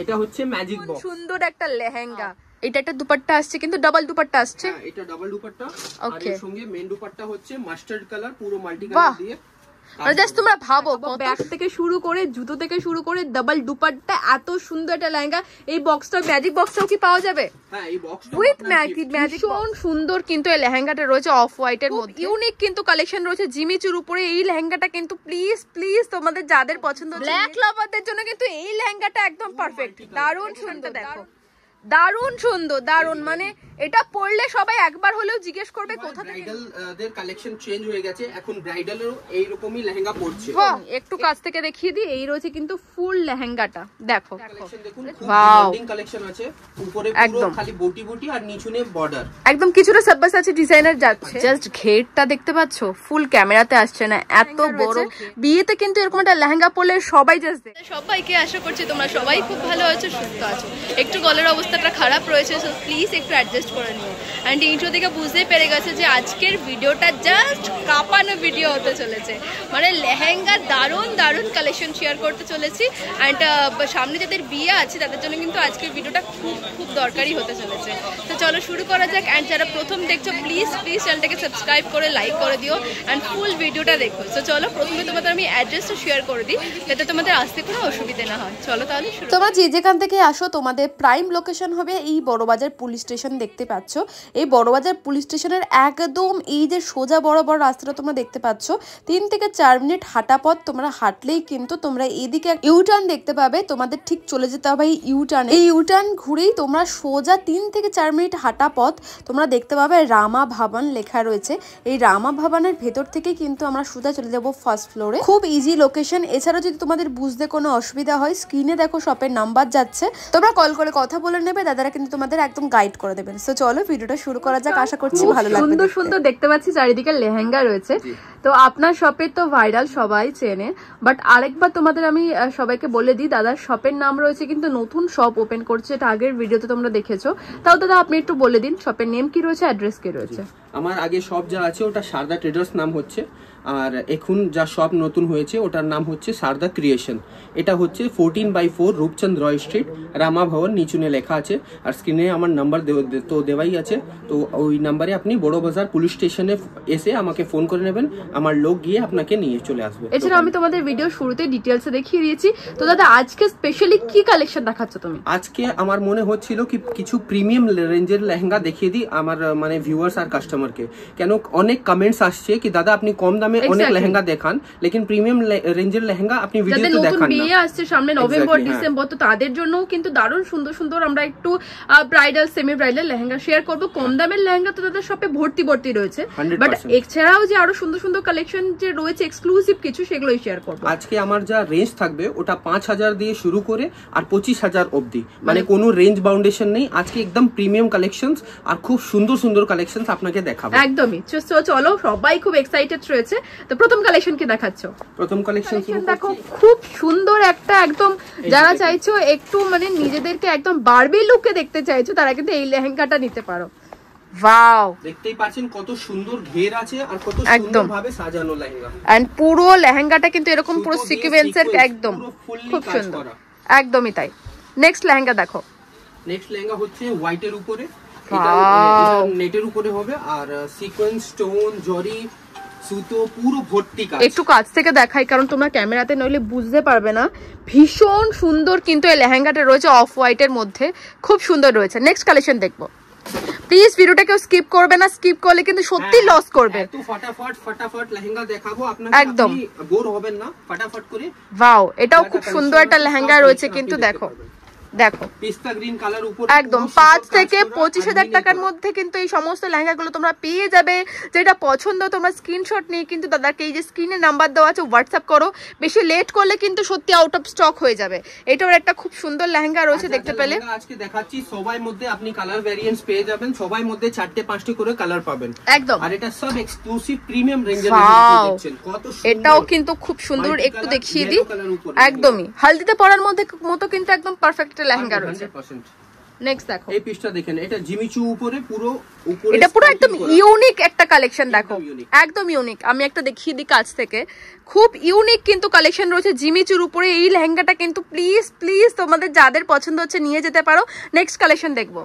এটা হচ্ছে magic box, সুন্দর একটা লেহেঙ্গা। এটা একটা দুপাট্টা আসছে, কিন্তু ডাবল দুপাট্টা আসছে। এটা ডাবল দুপাট্টা, আর এর সঙ্গে মেন দুপাট্টা হচ্ছে মাস্টার্ড কালার, পুরো মাল্টি কালার দিয়ে। জাস্ট তোমরা ভাবো, ব্যাগ থেকে শুরু করে জুতো থেকে শুরু করে ডাবল দুপাট্টা, এত সুন্দর একটা লেহেঙ্গা। এই বক্সটা ম্যাজিক বক্সটাও কি পাওয়া যাবে? হ্যাঁ, এই বক্সটা উইথ ম্যাজিক। ভীষণ সুন্দর কিন্তু এই লেহেঙ্গাটা রয়েছে অফ হোয়াইট এর মধ্যে। ইউনিক কিন্তু কালেকশন রয়েছে জিমিচুর উপরে। এই লেহেঙ্গাটা কিন্তু প্লিজ প্লিজ তোমাদের যাদের পছন্দ ব্ল্যাক লাভারদের জন্য কিন্তু এই লেহেঙ্গাটা একদম পারফেক্ট। দারুণ সুন্দর, দেখো দারুণ সুন্দর, দারুণ। মানে এটা পরলে সবাই একবার হলেও জিজ্ঞেস করবে কোথা থেকে। ব্রাইডালদের কালেকশন চেঞ্জ হয়ে গেছে, এখন ব্রাইডালেরও এই রকমই লেহেঙ্গা পড়ছে। একটু কাছ থেকে দেখিয়ে দিই, এই রয়েছে কিন্তু ফুল লেহেঙ্গাটা, দেখো। কালেকশন দেখুন, ওয়াও, কালেকশন আছে। উপরে পুরো খালি বুটি বুটি আর নিচুনে বর্ডার, একদম কিছুটা সাব্বাস আছে, ডিজাইনার যাচ্ছে। জাস্ট ঘেরটা দেখতে পাচ্ছো, ফুল ক্যামেরাতে আসছে না, এত বড়। বিয়েতে কিন্তু এরকম একটা লেহেঙ্গা পরলে সবাই জাস্ট দেখে। সবাইকে আশা করছি তোমরা সবাই খুব ভালো আছো, সুস্থ আছো। একটু গলার অবস্থাটা খারাপ রয়েছে, সো প্লিজ একটু অ্যাডজাস্ট করে নিও। অ্যান্ড ইন্ট্রো থেকে বুঝতেই পেরে গেছে যে আজকের ভিডিওটা জাস্ট কাঁপানো ভিডিও হতে চলেছে। মানে লেহেঙ্গা দারুণ দারুণ কালেকশন শেয়ার করতে চলেছি। অ্যান্ড সামনে যাদের বিয়ে আছে তাদের জন্য কিন্তু আজকের ভিডিওটা খুব খুব দরকারি হতে চলেছে। তো চলো শুরু করা যাক। অ্যান্ড যারা প্রথম দেখছো প্লিজ প্লিজ চ্যানেলটাকে সাবস্ক্রাইব করে লাইক করে দিও অ্যান্ড ফুল ভিডিওটা দেখো। তো চলো প্রথমে তোমাদের আমি অ্যাড্রেসটা শেয়ার করে দিই, যাতে তোমাদের আসতে কোনো অসুবিধা না হয়। চলো তাহলে শুরু। তোমরা যে যেখান থেকে আসো, তোমাদের প্রাইম লোকেশন হবে এই বড়বাজার পুলিশ স্টেশন। দেখতে পাচ্ছ এই বড়বাজার পুলিশ স্টেশনের একদম এই যে সোজা বড় বড় রাস্তাটা তোমরা দেখতে পাচ্ছ, 3 থেকে 4 মিনিট হাঁটা পথ। তোমরা হাঁটলেই কিন্তু তোমরা এদিকে ইউটার্ন দেখতে পাবে, তোমাদের ঠিক চলে যেতে হবে এই ইউটার্ন। এই ইউটার্ন ঘুরেই তোমরা সোজা 3 থেকে 4 মিনিট হাঁটা পথ তোমরা দেখতে পাবে রামা ভবন লেখা রয়েছে। এই রামা ভবনের ভেতর থেকে কিন্তু আমরা সোজা চলে যাব ফার্স্ট ফ্লোরে। খুব ইজি লোকেশন। এছাড়াও যদি তোমাদের বুঝতে কোনো অসুবিধা হয়, স্ক্রিনে দেখো শপের নাম্বার যাচ্ছে, তোমরা কল করে কথা বলে নেবে, দাদারা কিন্তু তোমাদের একদম গাইড করে দেবেন। সো চলো ভিডিওটা শুরু করা যাক, আশা করছি ভালো লাগবে। সুন্দর সুন্দর দেখতে পাচ্ছি চারিদিকে লেহেঙ্গা রয়েছে। তো আপনার শপের তো ভাইরাল, সবাই চেনে, বাট আরেকবার তোমাদের আমি সবাইকে বলে দিই, দাদার শপের নাম রয়েছে কিন্তু নতুন শপ ওপেন করছে, এটা আগের ভিডিওতে তোমরা দেখেছো। তাও দাদা আপনি একটু বলে দিন শপের নেম কি রয়েছে, অ্যাড্রেস কি রয়েছে। আমার আগে শপ যা আছে ওটা সারদা ট্রেডার্স নাম হচ্ছে, আর এখন যা শপ নতুন হয়েছে ওটার নাম হচ্ছে সারদা ক্রিয়েশন। এটা হচ্ছে 14/4 রূপচন্দ রয় স্ট্রিট, রামা ভবন, নিচুনে লেখা আছে। আর স্ক্রিনে আমার নাম্বার তো দেওয়াই আছে, তো ওই নাম্বারে আপনি বড় বাজার পুলিশ স্টেশনে এসে আমাকে ফোন করে নেবেন, আমার লোক গিয়ে আপনাকে নিয়ে চলে আসবে। এছাড়া আমি তোমাদের ভিডিও শুরুতে ডিটেলসে দেখিয়ে দিয়েছি। তো দাদা আজকে স্পেশালি কি কালেকশন দেখাচ্ছ তুমি? আজকে আমার মনে হচ্ছিল কি কিছু প্রিমিয়াম রেঞ্জের লেহেঙ্গা দেখিয়ে দিই আমার মানে ভিউয়ার্স আর কাস্টমারকে। কেন অনেক কমেন্টস আসছে কি দাদা আপনি কম দামে অনেক লেহেঙ্গা দেখান, লেকিন প্রিমিয়াম রেঞ্জের লেহেঙ্গা আপনি ভিডিওতে দেখান না। বিয়ে আসছে সামনে নভেম্বর ডিসেম্বর, তো তাদের জন্যও কিন্তু দারুণ সুন্দর সুন্দর আমরা একটু bridal semi bridal lehenga share করব। কম দামের লেহেঙ্গা তো তাদের শপে ভর্তি ভর্তি রয়েছে, বাট এছাড়াও যে আরো সুন্দর সুন্দর কালেকশন যে রয়েছে এক্সক্লুসিভ কিছু, সেগুলোই শেয়ার করব। আজকে আমার যা রেঞ্জ থাকবে ওটা 5000 দিয়ে শুরু করে আর 25000 অবধি, মানে কোনো রেঞ্জ বাউন্ডেশন নেই। আজকে একদম প্রিমিয়াম কালেকশনস আর খুব সুন্দর সুন্দর কালেকশনস আপনাকে দেখাবো। একদমই। চলো সবাই খুব এক্সাইটেড রয়েছে। তো প্রথম কালেকশন কি দেখাচ্ছ? প্রথম কালেকশন দেখো খুব সুন্দর একটা, একদম যারা চাইছো একটু মানে নিজেদেরকে একদম বারবি লুকে দেখতে চাইছো, তারা কিন্তু এই লেহেঙ্গাটা নিতে পারো। ওয়াও, দেখতেই পাচ্ছেন কত সুন্দর ঘের আছে আর কত সুন্দরভাবে সাজানো লেহেঙ্গা। এন্ড পুরো লেহেঙ্গাটা কিন্তু এরকম পুরো সিকোয়েন্সের, একদম খুব সুন্দর, একদমই তাই। নেক্সট লেহেঙ্গা দেখো। নেক্সট লেহেঙ্গা হচ্ছে হোয়াইটের উপরে, এটা নেটের উপরে হবে, আর সিকোয়েন্স, স্টোন, জরি, সুতো পুরো ভর্তি কাজ। একটু কাছ থেকে দেখাই কারণ তোমরা ক্যামেরাতে নইলে বুঝতে পারবে না। ভীষণ সুন্দর কিন্তু এই লেহেঙ্গাটা রয়েছে অফ হোয়াইটের মধ্যে, খুব সুন্দর রয়েছে। নেক্সট কালেকশন দেখবো। প্লিজ ভিডিওটা কেউ স্কিপ করবে না, স্কিপ করলে কিন্তু সত্যি লস করবে। তো ফটাফট লেহেঙ্গা দেখাবো আপনাকে, একদম বোর হবেন না, ফটাফট করে। ওয়াও, এটাও খুব সুন্দর একটা লেহেঙ্গা রয়েছে কিন্তু দেখো পিস্তা গ্রিন কালার উপরে একদম 5 থেকে 25,000 টাকার মধ্যে কিন্তু এই সমস্ত লেহেঙ্গাগুলো তোমরা পেয়ে যাবে। যেটা পছন্দ তোমরা স্ক্রিনশট নিয়ে কিন্তু দাদাকে এই যে স্ক্রিনে নাম্বার দেওয়া আছে হোয়াটসঅ্যাপ করো। বেশি লেট করলে কিন্তু সত্যি আউট অফ স্টক হয়ে যাবে। এটাও একটা খুব সুন্দর লেহেঙ্গা রয়েছে দেখতে পেলে। আজকে দেখাচ্ছি সবাই মধ্যে আপনি কালার ভেরিয়েন্টস পেয়ে যাবেন, সবাই মধ্যে 4-5টি করে কালার পাবেন একদম। আর এটা সব এক্সক্লুসিভ প্রিমিয়াম রেঞ্জের মধ্যে দেখছেন কত সুন্দর। এটাও কিন্তু খুব সুন্দর, একটু দেখিয়ে দিই। একদমই হলদিতে পরার মতো কিন্তু একদম পারফেক্ট লেহেঙ্গা রয়েছে। নেক্সট দেখো এই পিসটা দেখেন, এটা জিমিচু উপরে পুরো উপরে, এটা পুরো একদম ইউনিক একটা কালেকশন। দেখো একদম ইউনিক, আমি একটা দেখিয়ে দিই কাছ থেকে, খুব ইউনিক কিন্তু কালেকশন রয়েছে জিমিচুর উপরে। এই লেহেঙ্গাটা কিন্তু প্লিজ প্লিজ তোমাদের যাদের পছন্দ হচ্ছে নিয়ে যেতে পারো। নেক্সট কালেকশন দেখবো,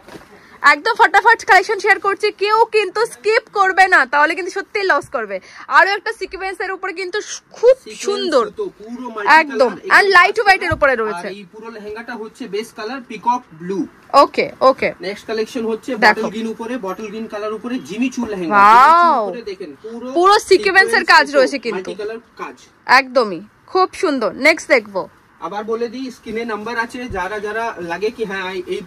একদম ফটাফট কালেকশন শেয়ার করছি, কেউ কিন্তু স্কিপ করবে না, তাহলে কিন্তু সত্যিই লস করবে। আরো একটা সিকোয়েন্সের উপরে কিন্তু খুব সুন্দর একদম, এন্ড লাইট ওয়েট এর উপরে রয়েছে। এই পুরো লেহেঙ্গাটা হচ্ছে বেস কালার পিকক ব্লু। ওকে ওকে, নেক্সট কালেকশন হচ্ছে বটল গ্রিন উপরে, বটল গ্রিন কালার উপরে জিমিচু লেহেঙ্গা। ওয়াও, দেখেন পুরো সিকোয়েন্সের কাজ রয়েছে কিন্তু, মাল্টি কালার কাজ একদমই খুব সুন্দর। নেক্সট দেখবো, আবার বলে দিই স্ক্রিনে নাম্বার আছে, যারা যারা লাগে কি হ্যাঁ এই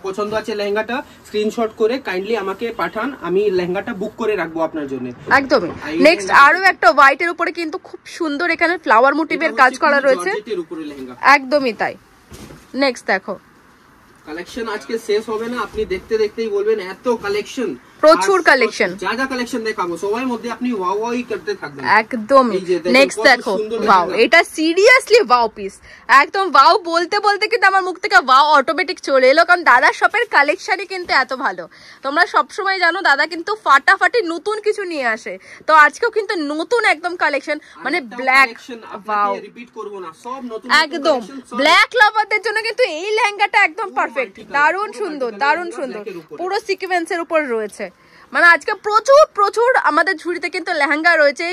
পছন্দ আছে লেহেঙ্গাটা, স্ক্রিনশট করে কাইন্ডলি আমাকে পাঠান, আমি লেহেঙ্গাটা বুক করে রাখবো আপনার জন্য। একদমই। নেক্সট আরো একটা হোয়াইট এর উপরে কিন্তু খুব সুন্দর এখানে ফ্লাওয়ার মোটিভের কাজ করা রয়েছে, একদমই তাই। নেক্সট দেখো, কালেকশন আজকে শেষ হবে না, আপনি দেখতে দেখতেই বলবেন এত কালেকশন, প্রচুর কালেকশন, যা যা কালেকশন দেখাবো সবাই মধ্যে আপনি ওয়াও ওয়াই করতে থাকবেন একদমই। নেক্সট দেখো, ওয়াও, এটা সিরিয়াসলি ওয়াও পিস, একদম ওয়াও বলতে বলতে কিন্তু আমার মুখ থেকে ওয়াও অটোমেটিক চলে এলো, কারণ দাদার শপের কালেকশনই কিন্তু এত ভালো। তোমরা সবসময় জানো দাদা কিন্তু ফাটাফাটি নতুন কিছু নিয়ে আসে, তো আজকেও কিন্তু নতুন একদম কালেকশন, মানে ব্ল্যাক, ওয়াও রিপিট করব না, সব নতুন একদম ব্ল্যাক লাভারদের জন্য কিন্তু এই লেহেঙ্গাটা একদম পারফেক্ট, দারুণ সুন্দর দারুণ সুন্দর, পুরো সিকোয়েন্সের উপর রয়েছে। মানে আজকে প্রচুর প্রচুর আমাদের ঝুড়িতে কিন্তু লেহেঙ্গা রয়েছে,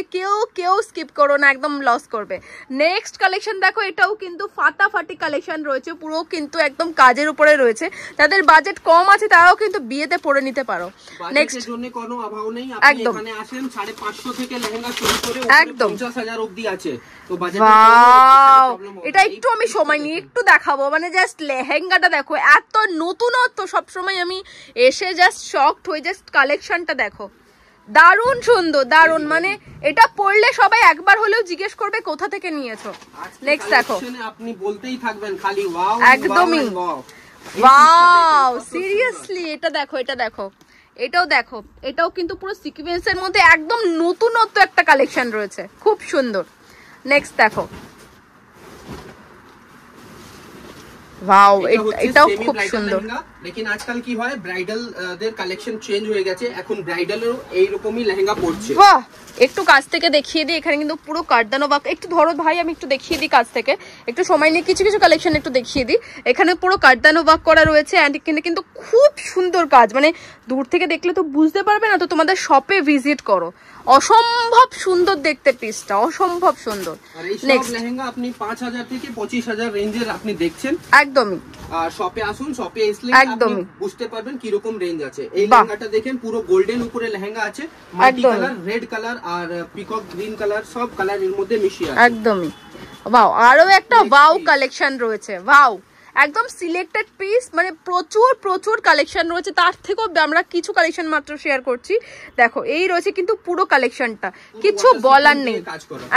কেউ স্কিপ করো না, একদম লস করবে। নেক্সট কালেকশন দেখো, এটাও কিন্তু ফাটাফাটি কালেকশন রয়েছে, পুরো কিন্তু একদম কাজের উপরে রয়েছে, যাদের বাজেট কম আছে তারাও কিন্তু বিয়েতে পরে নিতে পারো। নেক্সট জন্য কোনো অভাব নেই, আপনি এখানে আসেন 550 থেকে লেহেঙ্গা শুরু করে একদম 50,000 অবধি আছে, তো ওয়াও, এটা একটু আমি সময় নিয়ে একটু দেখাবো, মানে জাস্ট লেহেঙ্গাটা দেখো, এত নতুনত্ব, সবসময় আমি এসে জাস্ট শকড হই, জাস্ট কালেকশনটা দেখো, দারুণ সুন্দর দারুণ, মানে এটা পরলে সবাই একবার হলেও জিজ্ঞেস করবে কোথা থেকে নিয়েছো। নেক্সট দেখো, আপনি বলতেই থাকবেন খালি ওয়াও, একদমই ওয়াও, সিরিয়াসলি এটা দেখো, এটা দেখো, এটাও দেখো, এটাও কিন্তু পুরো সিকোয়েন্সের মধ্যে একদম নতুনত্ব একটা কালেকশন রয়েছে, খুব সুন্দর। নেক্সট দেখো, ওয়াও, এটাও খুব সুন্দর। लेकिन आजकल की হয় ব্রাইডাল দের কালেকশন চেঞ্জ হয়ে গেছে, এখন ব্রাইডালেরও এই রকমই লেহেঙ্গা পড়ছে। বাহ, একটু কাছ থেকে দেখিয়ে দিই, এখানে কিন্তু পুরো কার্দানো ওয়ার্ক, একটু ধরো ভাই আমি একটু দেখিয়ে দিই কাছ থেকে, একটু সময় নিয়ে কিছু কিছু কালেকশন একটু দেখিয়ে দিই। এখানে পুরো কার্দানো ওয়ার্ক করা রয়েছে, এন্ড এখানে কিন্তু খুব সুন্দর কাজ, মানে দূর থেকে দেখলে তো বুঝতে পারবে না, তো তোমাদের শপে ভিজিট করো, অসম্ভব সুন্দর দেখতে পিসটা, অসম্ভব সুন্দর। আর এই সব লেহেঙ্গা আপনি 5000 থেকে 25000 রেঞ্জের আপনি দেখছেন, একদমই। আর শপে আসুন, শপে এসলে একদমই আপনি বুঝতে পারবেন কি রকম রেঞ্জ আছে। এই লেহেঙ্গাটা দেখেন, পুরো গোল্ডেন উপরে লেহেঙ্গা আছে, মাল্টি কালার, রেড কালার আর পিকক গ্রিন কালার, সব কালার এর মধ্যে মিশিয়ে আছে, একদমই। ওয়াও, আরো একটা ওয়াও কালেকশন রয়েছে, ওয়াও, একদম সিলেক্টেড পিস, মানে প্রচুর প্রচুর কালেকশন রয়েছে, তার থেকেও আমরা কিছু কালেকশন মাত্র শেয়ার করছি। দেখো এই রয়েছে কিন্তু পুরো কালেকশনটা, কিছু বলার নেই,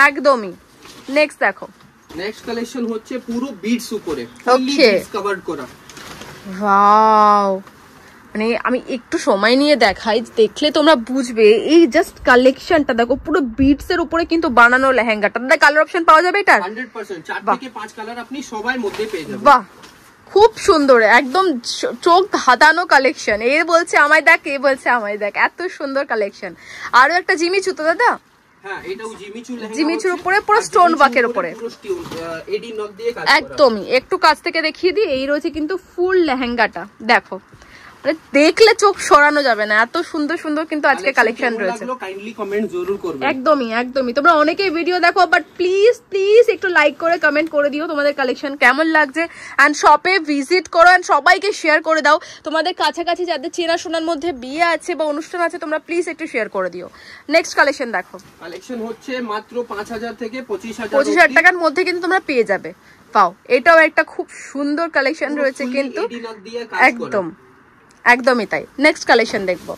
একদমই। নেক্সট দেখো, নেক্সট কালেকশন হচ্ছে পুরো বিডস উপরে, ওকে, কভার করা। ওয়াও, মানে আমি একটু সময় নিয়ে দেখাই, দেখলে তোমরা বুঝবে। এই জাস্ট কালেকশনটা দেখো, পুরো বিটস এর উপরে কিন্তু বানানো লেহেঙ্গাটা, দাদা কালার অপশন পাওয়া যাবে এটা? 100%, 4 থেকে 5 কালার আপনি সবার মধ্যে পেয়ে যাবেন। বাহ, খুব সুন্দর, একদম চোখ ধাঁধানো কালেকশন। এ বলছে আমায় দেখ, এ বলছে আমায় দেখ, এত সুন্দর কালেকশন। আরো একটা জিমিচু তো দাদা, হ্যাঁ এটাও জিমিচু লেহেঙ্গা, জিমিচুর উপরে পুরো স্টোন ওয়ার্কের উপরে, পুরো এডি নক দিয়ে কাজ করা, একদমই। একটু কাছ থেকে দেখিয়ে দিই, এই রয়েছে কিন্তু ফুল লেহেঙ্গাটা, দেখো দেখলে চোখ সরানো যাবে না, এত সুন্দর সুন্দর কিন্তু আজকে কালেকশন রয়েছে। কাইন্ডলি কমেন্ট জরুর করবে, একদমই একদমই। তোমরা অনেকেই ভিডিও দেখো, বাট প্লিজ প্লিজ একটু লাইক করে কমেন্ট করে দিও তোমাদের কালেকশন কেমন লাগছে, এন্ড শপে ভিজিট করো, এন্ড সবাইকে শেয়ার করে দাও। তোমাদের কাছাকাছি যাদের চেনাশোনার মধ্যে বিয়ে আছে বা অনুষ্ঠান আছে, তোমরা প্লিজ একটু শেয়ার করে দিও। নেক্সট কালেকশন দেখো, কালেকশন হচ্ছে মাত্র 5000 থেকে 25000 টাকার মধ্যে কিন্তু তোমরা পেয়ে যাবে। পাও, এটাও একটা খুব সুন্দর কালেকশন রয়েছে কিন্তু, একদম একদমই তাই। নেক্সট কালেকশন দেখবো,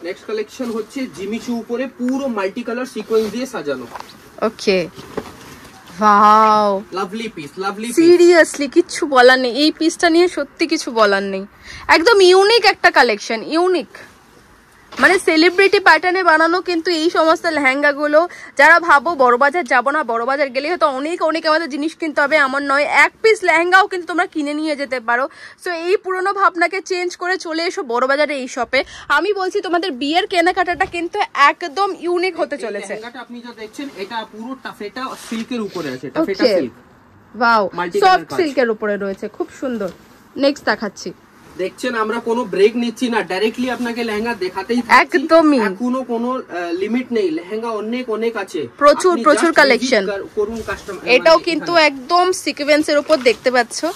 নেক্সট কালেকশন হচ্ছে জিমিচু উপরে পুরো মাল্টি কালার সিকোয়েন্স দিয়ে সাজানো, okay, wow, lovely piece, lovely piece, seriously কিচ্ছু বলার নেই, এই পিসটা নিয়ে সত্যি কিছু বলার নেই, একদম ইউনিক একটা কালেকশন, ইউনিক। মানে সেলিব্রিটি প্যাটার্নে বানানো কিন্তু এই সমস্ত লেহেঙ্গা গুলো। যারা ভাবো বড়বাজার যাবো না, বড়বাজার গেলে হয়তো অনেক অনেক আমাদের জিনিস কিনতে হবে, আমার নয়, এক পিস লেহেঙ্গাও কিন্তু তোমরা কিনে নিয়ে যেতে পারো। সো এই পুরোনো ভাবনাকে চেঞ্জ করে চলে এসো বড়বাজারে এই শপে। আমি বলছি তোমাদের বিয়ের কেনাকাটাটা কিন্তু একদম ইউনিক হতে চলেছে। আপনি যা দেখছেন এটা পুরো টাফেটা সিল্কের উপরে আছে, টাফেটা সিল্ক, ওয়াও, সফট সিল্কের উপরে রয়েছে, খুব সুন্দর। নেক্সট দেখাচ্ছি। দেখছেন আমরা কোনো ব্রেক নিচ্ছি না, ডাইরেক্টলি আপনাকে লেহেঙ্গা দেখাতেই থাকছি। একদমই, এখনো কোনো লিমিট নেই, লেহেঙ্গা অনেক অনেক আছে, প্রচুর প্রচুর কালেকশন। করুন কাস্টমার। এটাও কিন্তু একদম সিকোয়েন্সের উপর দেখতে পাচ্ছো,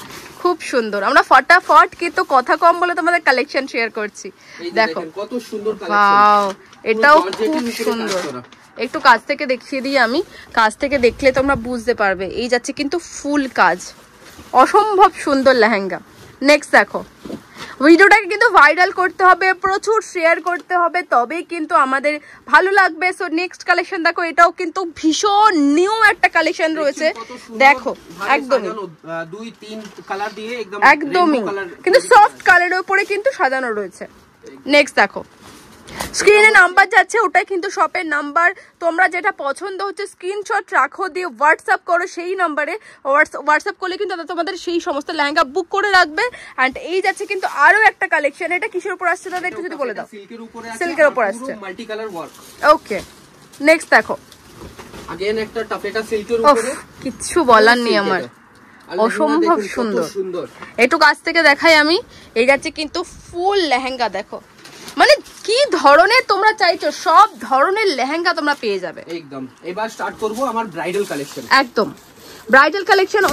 খুব সুন্দর। আমরা ফটাফট কিন্তু কথা কম বলে তোমাদের কালেকশন শেয়ার করছি। দেখো কত সুন্দর কালেকশন, ওয়াও, এটাও খুব সুন্দর। একটু কাছ থেকে দেখিয়ে দিই আমি, কাছ থেকে দেখলে তোমরা বুঝতে পারবে। এই যাচ্ছে কিন্তু ফুল কাজ, অসম্ভব সুন্দর লেহেঙ্গা। নেক্সট দেখো, ভিডিওটাকে কিন্তু ভাইরাল করতে হবে, প্রচুর শেয়ার করতে হবে, তবেই কিন্তু আমাদের ভালো লাগবে। সো নেক্সট কালেকশন দেখো, এটাও কিন্তু ভীষণ নিউ একটা কালেকশন রয়েছে। দেখো একদমই 2-3 কালার দিয়ে একদমই কিন্তু সফট কালারের উপরে কিন্তু সাজানো রয়েছে। নেক্সট দেখো, স্ক্রিনে নাম্বার যাচ্ছে, ওটাই কিন্তু শপের নাম্বার। তোমরা যেটা পছন্দ হচ্ছে স্ক্রিনশট রাখো, দিয়ে হোয়াটসঅ্যাপ করো সেই নাম্বারে। হোয়াটসঅ্যাপ করলে কিন্তু তোমাদের সেই সমস্ত লেহেঙ্গা বুক করে রাখবে। অ্যান্ড এই যাচ্ছে কিন্তু আরো একটা কালেকশন। এটা কিসের উপর আসছে দাদা, একটু যদি বলে দাও। সিল্কের উপর আসছে, মাল্টি কালার ওয়ার্ক। ওকে, নেক্সট দেখো, अगेन একটা টাফেটা সিল্কের উপরে, কিছু বলার নেই আমার, অসম্ভব সুন্দর। একটু কাছ থেকে দেখাই আমি। এই যাচ্ছে কিন্তু ফুল লেহেঙ্গা, দেখো মানে কি ধরনের তোমরা চাইছো সব ধরনের লেহেঙ্গা তোমরা পেয়ে যাবে একদম। এবার স্টার্ট করব আমার ব্রাইডাল কালেকশন। একদম ব্রাইডাল কালেকশন।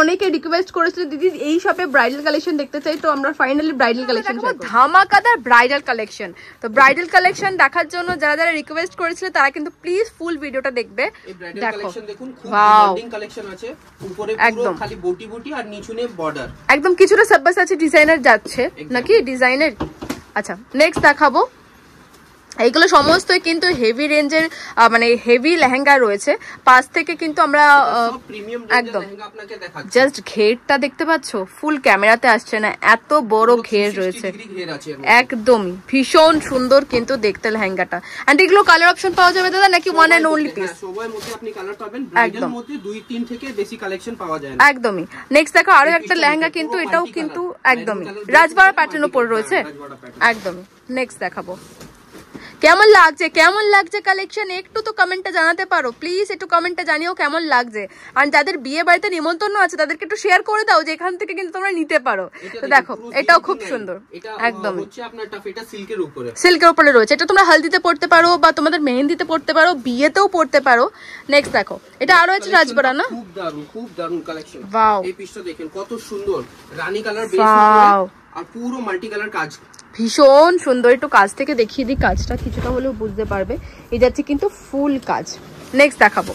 অনেকে রিকোয়েস্ট করেছিল দিদি এই শপে ব্রাইডাল কালেকশন দেখতে চাই, তো আমরা ফাইনালি ব্রাইডাল কালেকশন ধামাকাদার ব্রাইডাল কালেকশন। তো ব্রাইডাল কালেকশন দেখার জন্য যারা যারা রিকোয়েস্ট করেছিল তারা কিন্তু প্লিজ ফুল ভিডিওটা দেখবে। দেখো দেখুন, খুব ডিমান্ডিং কালেকশন আছে, উপরে পুরো খালি বুটি বুটি আর নিচুনে বর্ডার, একদম কিছুটা সাব্বাসাচি ডিজাইনার যাচ্ছে নাকি, ডিজাইনের। আচ্ছা নেক্সট দেখাবো, এইগুলো সমস্তই কিন্তু হেভি রেঞ্জের, মানে হেভি লেহেঙ্গা রয়েছে। পাশ থেকে কিন্তু আমরা একদম জাস্ট ঘেরটা দেখতে পাচ্ছ, ফুল ক্যামেরাতে আসছে না, এত বড় ঘের রয়েছে, একদমই ভীষণ সুন্দর কিন্তু দেখতে লেহেঙ্গাটা। এন্ড এগুলো কালার অপশন পাওয়া যাবে দাদা নাকি ওয়ান এন্ড অনলি পিস? সবার মধ্যে আপনি কালার পাবেন, ব্রাইডাল মধ্যে 2-3 থেকে বেশি কালেকশন পাওয়া যায় না। একদমই। নেক্সট দেখো আরো একটা লেহেঙ্গা, কিন্তু এটাও কিন্তু একদমই রাজবাড়া প্যাটার্ন উপর রয়েছে, একদমই। নেক্সট দেখাবো, কেমন লাগছে কালেকশন, একটু তো কমেন্টে জানাতে পারো প্লিজ, একটু কমেন্টে জানিও কেমন লাগছে। আর যাদের বিয়ে বাড়িতে নিমন্ত্রণ আছে তাদেরকে একটু শেয়ার করে দাও যে এখান থেকে কিন্তু তোমরা নিতে পারো। তো দেখো এটাও খুব সুন্দর, একদম সিল্কের উপরে রয়েছে। এটা তোমরা হলদিতে পড়তে পারো বা তোমাদের মেহেন্দিতে পড়তে পারো, বিয়েতেও পড়তে পারো। নেক্সট দেখো, এটা আরো আছে রাজবাড়া না, খুব দারুণ কালেকশন। ওয়াও, এই পিসটা দেখেন কত সুন্দর, রানী কালার বেস আর পুরো মাল্টি কালার কাজ, ভীষণ সুন্দর। একটু কাজ থেকে দেখিয়ে দিই, কাজটা কিছুটা হলেও বুঝতে পারবে। এই যাচ্ছে কিন্তু ফুল কাজ। নেক্সট দেখাবো,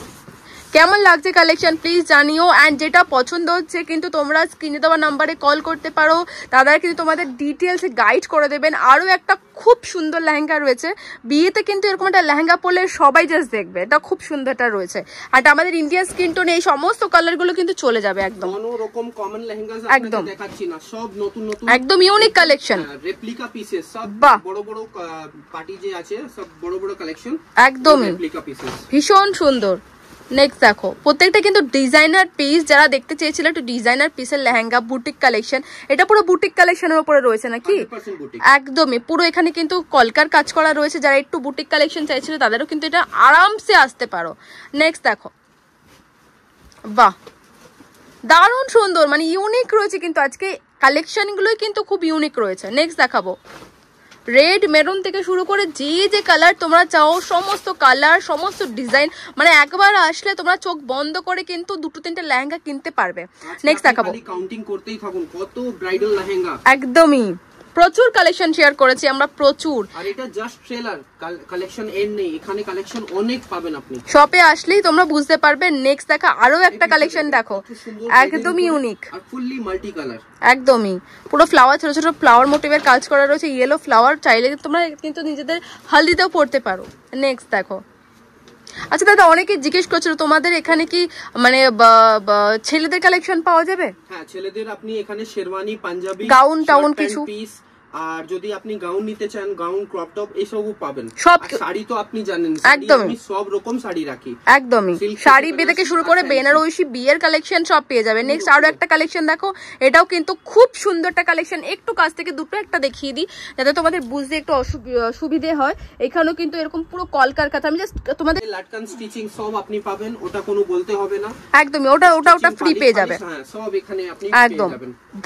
কেমন লাগছে কালেকশন প্লিজ জানিও। অ্যান্ড যেটা পছন্দ হচ্ছে কিন্তু তোমরা স্ক্রিনে দেওয়া নাম্বারে কল করতে পারো, তারা কিন্তু তোমাদের ডিটেলসে গাইড করে দেবেন। আরও একটা খুব সুন্দর লেহেঙ্গা রয়েছে, বিয়েতে কিন্তু এরকম একটা লেহেঙ্গা পরলে সবাই জাস্ট দেখবে, এটা খুব সুন্দরটা রয়েছে। আর আমাদের ইন্ডিয়ান স্কিন টোনে এই সমস্ত কালারগুলো কিন্তু চলে যাবে একদম, কোনো রকম কমন লেহেঙ্গা একদম দেখাচ্ছি না, সব নতুন নতুন একদম ইউনিক কালেকশন, রেপ্লিকা পিসেস, সব বড় বড় পার্টি যে আছে সব বড় বড় কালেকশন, একদমই রেপ্লিকা পিসেস, ভীষণ সুন্দর। নেক্সট দেখো, প্রত্যেকটা কিন্তু ডিজাইনার পিস, যারা দেখতে চেয়েছিল একটু ডিজাইনার পিসের লেহেঙ্গা, বুটিক কালেকশন। এটা পুরো বুটিক কালেকশনের উপরে রয়েছে নাকি, একদমই পুরো এখানে কিন্তু কলকার কাজ করা রয়েছে। যারা একটু বুটিক কালেকশন চাইছিল তাদেরও কিন্তু এটা আরামসে আসতে পারো। নেক্সট দেখো, বাহ দারুণ সুন্দর, মানে ইউনিক রয়েছে কিন্তু আজকে কালেকশনগুলোই কিন্তু খুব ইউনিক রয়েছে। নেক্সট দেখাবো, রেড মেরুন থেকে শুরু করে যে যে কালার তোমরা চাও, সমস্ত কালার সমস্ত ডিজাইন, মানে একবার আসলে তোমরা চোখ বন্ধ করে কিন্তু 2-3টে লেহেঙ্গা কিনতে পারবে। নেক্সট দেখাবো, কাউন্টিং করতেই থাকুন কত ব্রাইডাল লেহেঙ্গা, একদমই প্রচুর কালেকশন শেয়ার করেছি আমরা, প্রচুর। আর এটা জাস্ট ট্রেলার, কালেকশন এন্ড নেই, এখানে কালেকশন অনেক পাবেন আপনি, শপে আসলেই তোমরা বুঝতে পারবে। নেক্সট দেখা আরো একটা কালেকশন দেখো, একদমই ইউনিক আর ফুললি মাল্টি কালার, একদমই পুরো ফ্লাওয়ার, ছোট ছোট ফ্লাওয়ার মোটিভের কাজ করা রয়েছে, ইয়েলো ফ্লাওয়ার, চাইলে তোমরা কিন্তু নিজেদের হলদিতেও পড়তে পারো। নেক্সট দেখো, আচ্ছা দাদা অনেকে জিজ্ঞেস করছিল তোমাদের এখানে কি মানে ছেলেদের কালেকশন পাওয়া যাবে? হ্যাঁ ছেলেদের আপনি এখানে শেরওয়ানি, পাঞ্জাবি, গাউন টাউন কিছু, আর যদি আপনি গাউন নিতে চান, গাউন, ক্রপ টপ এসবও পাবেন। সব শাড়ি তো আপনি জানেন, একদম আমি সব রকম শাড়ি রাখি, একদমই শাড়ি থেকে শুরু করে বেনারসি বিয়ের কালেকশন সব পেয়ে যাবে। নেক্সট আরো একটা কালেকশন দেখো, এটাও কিন্তু খুব সুন্দর একটা কালেকশন। একটু কাছ থেকে দুটো একটা দেখিয়ে দিই যাতে তোমাদের বুঝতে একটু সুবিধে হয়। এখানেও কিন্তু এরকম পুরো কলকার কথা, আমি জাস্ট তোমাদের লাটকান স্টিচিং সব আপনি পাবেন, ওটা কোনো বলতে হবে না, একদমই ওটা ফ্রি পেয়ে যাবে। হ্যাঁ, সব এখানে আপনি একদম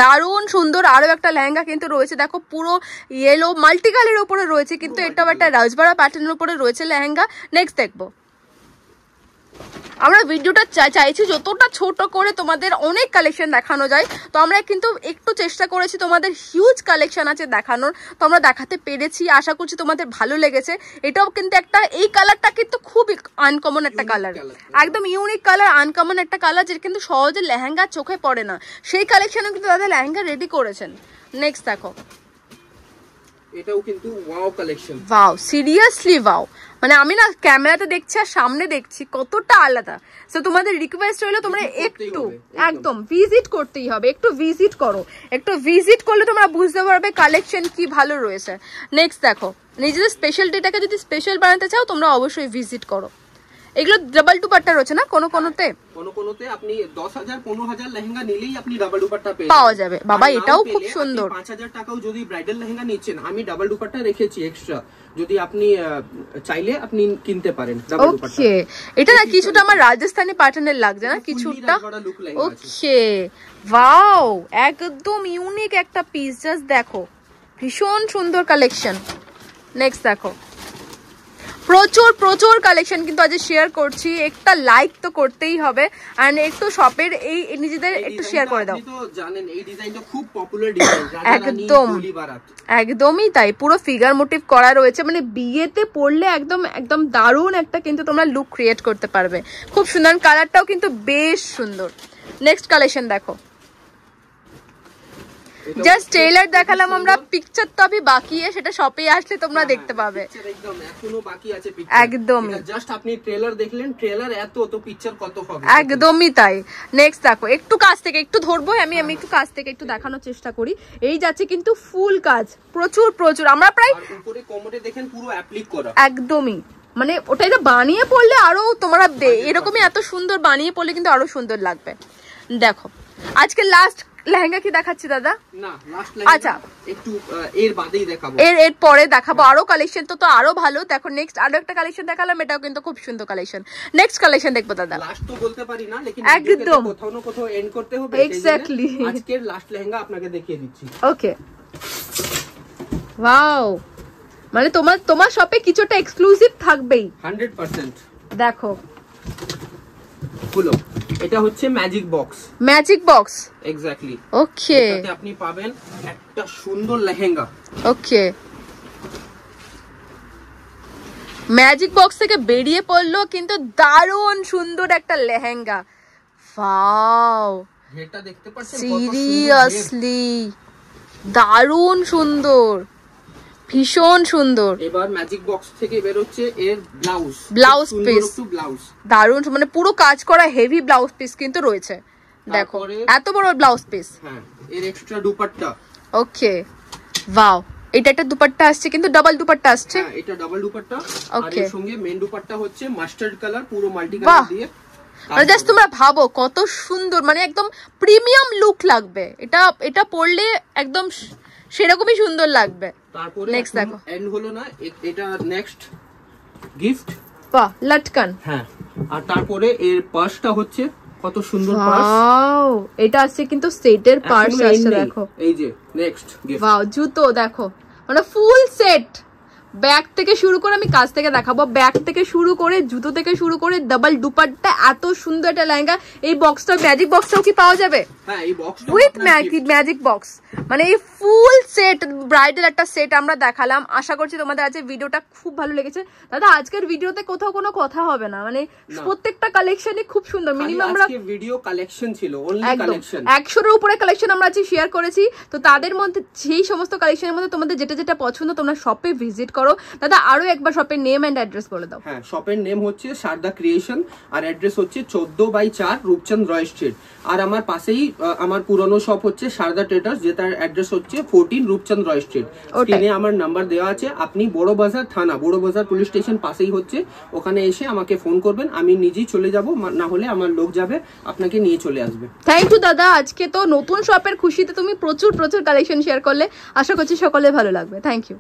দারুণ সুন্দর। আরো একটা লেহেঙ্গা কিন্তু রয়েছে দেখো, পুরো ইয়েলো মাল্টি কালারের উপরে রয়েছে, কিন্তু এটাও একটা রাজবাড়া প্যাটার্নের উপরে রয়েছে লেহেঙ্গা। নেক্সট দেখবো, আমরা ভিডিওটা চাইছি যতটা ছোট করে তোমাদের অনেক কালেকশন দেখানো যায়, তো আমরা কিন্তু একটু চেষ্টা করেছি তোমাদের হিউজ কালেকশন আছে দেখানোর, তো আমরা দেখাতে পেরেছি। আশা করছি তোমাদের ভালো লেগেছে। এটাও কিন্তু একটা, এই কালারটা কিন্তু খুব আনকমন একটা কালার, একদম ইউনিক কালার, আনকমন একটা কালার, যেটা কিন্তু সহজে লেহেঙ্গা চোখে পড়ে না, সেই কালেকশনে কিন্তু তাদের লেহেঙ্গা রেডি করেছেন। নেক্সট দেখো, এটাও কিন্তু wow collection, wow, seriously wow. মানে আমি না ক্যামেরাতে দেখছি আর সামনে দেখছি কতটা আলাদা। সো তোমাদের রিকোয়েস্ট হলো তোমরা একটু একদম ভিজিট করতেই হবে, একটু ভিজিট করো, একটু ভিজিট করলে তোমরা বুঝতে পারবে কালেকশন কি ভালো রয়েছে। নেক্সট দেখো, নিজেদের স্পেশালিটিটাকে যদি স্পেশাল বানাতে চাও তোমরা অবশ্যই ভিজিট করো। এগুলো ডাবল দুপাট্টা রয়েছে না কোনোতে আপনি 10,000 15,000 লেহেঙ্গা নিলেই আপনি ডাবল দুপাট্টা পাওয়া যাবে। বাবা এটাও খুব সুন্দর। 5,000 টাকাও যদি ব্রাইডাল লেহেঙ্গা নিচ্ছেন, আমি ডাবল দুপাট্টা রেখেছি এক্সট্রা, যদি আপনি চাইলে আপনি কিনতে পারেন ডাবল দুপাট্টা। ওকে, এটা না কিছুটা আমার রাজস্থানী প্যাটার্নের লাগছে না কিছুটা। ওকে, ওয়াও, একদম ইউনিক একটা পিস, জাস্ট দেখো ভীষণ সুন্দর কালেকশন। নেক্সট দেখো, প্রচুর কালেকশন কিন্তু আজ শেয়ার করছি, একটা লাইক তো করতেই হবে, আর একটু শপের এই নিজেদের একটু শেয়ার করে দাও। আপনি তো জানেন এই ডিজাইনটা খুব পপুলার ডিজাইন, একদমই তাই, পুরো ফিগার মোটিভ করা রয়েছে, মানে বিয়েতে পরলে একদম দারুণ একটা কিন্তু তোমরা লুক ক্রিয়েট করতে পারবে। খুব সুন্দর, কালারটাও কিন্তু বেশ সুন্দর। নেক্সট কালেকশন দেখো, জাস্ট ট্রেলার দেখালাম আমরা, পিকচার তো अभी বাকি আছে, সেটা শপে আসলে তোমরা দেখতে পাবে। একদম এখনো বাকি আছে পিকচার, একদম জাস্ট আপনি ট্রেলার দেখলেন, ট্রেলার এত তো পিকচার কত হবে, একদমই তাই। নেক্সট দেখো, একটু কাছ থেকে একটু ধরবো আমি একটু কাছ থেকে একটু দেখানোর চেষ্টা করি। এই যাচ্ছে কিন্তু ফুল কাজ, প্রচুর আমরা প্রায় উপরে কোমরে দেখেন পুরো অ্যাপ্লিক করা, একদমই মানে ওটাই তো বানিয়ে পড়লে আরো তোমরা এরকমই এত সুন্দর বানিয়ে পড়লে কিন্তু আরো সুন্দর লাগবে। দেখো আজকে লাস্ট লেহেঙ্গা কি দেখাচ্ছি দাদা? না লাস্ট লেহেঙ্গা আচ্ছা একটু এর বাদেই দেখাবো, এর পরে দেখাবো আরো কালেকশন, তো আরো ভালো। দেখো নেক্সট আরো একটা কালেকশন দেখালাম, এটাও কিন্তু খুব সুন্দর কালেকশন। নেক্সট কালেকশন দেখবো দাদা, লাস্ট তো বলতে পারি না, লেকিন একদম কোথাও না কোথাও এন্ড করতে হবে, এক্স্যাক্টলি আজকের লাস্ট লেহেঙ্গা আপনাকে দেখিয়ে দিচ্ছি। ওকে, ওয়াও, মানে তোমার শপে কিছুটা এক্সক্লুসিভ থাকবেই 100%। দেখো হলো, এটা হচ্ছে ম্যাজিক বক্স, এক্স্যাক্টলি। ওকে, এটাতে আপনি পাবেন একটা সুন্দর লেহেঙ্গা। ওকে, ম্যাজিক বক্স থেকে বেরিয়ে পড়লো কিন্তু দারুণ সুন্দর একটা লেহেঙ্গা। ওয়াও, এটা দেখতে পাচ্ছেন সিরিয়াসলি দারুণ সুন্দর, ভীষণ সুন্দর। এবার ম্যাজিক বক্স থেকে বের হচ্ছে এর ব্লাউজ পিস, দারুণ মানে পুরো কাজ করা হেভি ব্লাউজ পিস কিন্তু রয়েছে। দেখো এত বড় ব্লাউজ পিস, হ্যাঁ, এর এক্সট্রা দুপাট্টা। ওকে, ওয়াও, এটা একটা দুপাট্টা আসছে কিন্তু ডাবল দুপাট্টা আসছে, হ্যাঁ এটা ডাবল দুপাট্টা। আর এর সঙ্গে মেন দুপাট্টা হচ্ছে মাস্টার্ড কালার, পুরো মাল্টি কালার দিয়ে। মানে জাস্ট তোমরা ভাবো কত সুন্দর, মানে একদম প্রিমিয়াম লুক লাগবে, এটা পরলে একদম সেরকমই সুন্দর লাগবে। তারপরে নেক্সট দেখো, এন্ড হলো না, এটা নেক্সট গিফট, বাহ লাটকান। হ্যাঁ, আর তারপরে এর পার্সটা হচ্ছে কত সুন্দর পার্স, ওয়াও, এটা আছে কিন্তু সেটের পার্স আছে, দেখো এই যে নেক্সট গিফট। ওয়াও, জুতো দেখো, মানে ফুল সেট, ব্যাগ থেকে শুরু করে আমি কাছ থেকে দেখাবো, ব্যাগ থেকে শুরু করে জুতো থেকে শুরু করে ডাবল দুপাট্টা, এত সুন্দর একটা লেহেঙ্গা। এই বক্সটা ম্যাজিক বক্সটাও কি পাওয়া যাবে? হ্যাঁ, এই বক্সটা উইথ ম্যাজিক বক্স, মানে এই ফুল সেট ব্রাইডাল একটা সেট আমরা দেখালাম। আশা করছি তোমাদের আজকে ভিডিওটা খুব ভালো লেগেছে। দাদা আজকের ভিডিওতে কোথাও কোনো কথা হবে না, মানে প্রত্যেকটা কালেকশনই খুব সুন্দর। মিনিমাম আমরা ভিডিও কালেকশন ছিল, অনলি কালেকশন 100 এর উপরে কালেকশন আমরা আজকে শেয়ার করেছি। তো তাদের মধ্যে সেই সমস্ত কালেকশনের মধ্যে তোমাদের যেটা পছন্দ তোমরা শপে ভিজিট করো। দাদা আরো একবার শপের নেম এন্ড অ্যাড্রেস বলে দাও। হ্যাঁ, শপের নেম হচ্ছে সারদা ক্রিয়েশন আর অ্যাড্রেস হচ্ছে 14/4 রূপচন্দ রয় স্ট্রিট। আর আমার পাশেই আমার পুরনো শপ হচ্ছে সারদা ট্রেডার্স, যেটার অ্যাড্রেস হচ্ছে 14 রূপচন্দ রয় স্ট্রিট। স্ক্রিনে আমার নাম্বার দেওয়া আছে, আপনি বড় বাজার থানা, বড় বাজার পুলিশ স্টেশন পাশেই হচ্ছে, ওখানে এসে আমাকে ফোন করবেন, আমি নিজেই চলে যাব, না হলে আমার লোক যাবে আপনাকে নিয়ে চলে আসবে। থ্যাংক ইউ দাদা, আজকে তো নতুন শপের খুশিতে তুমি প্রচুর কালেকশন শেয়ার করলে, আশা করছি সকলে ভালো লাগবে। Thank you.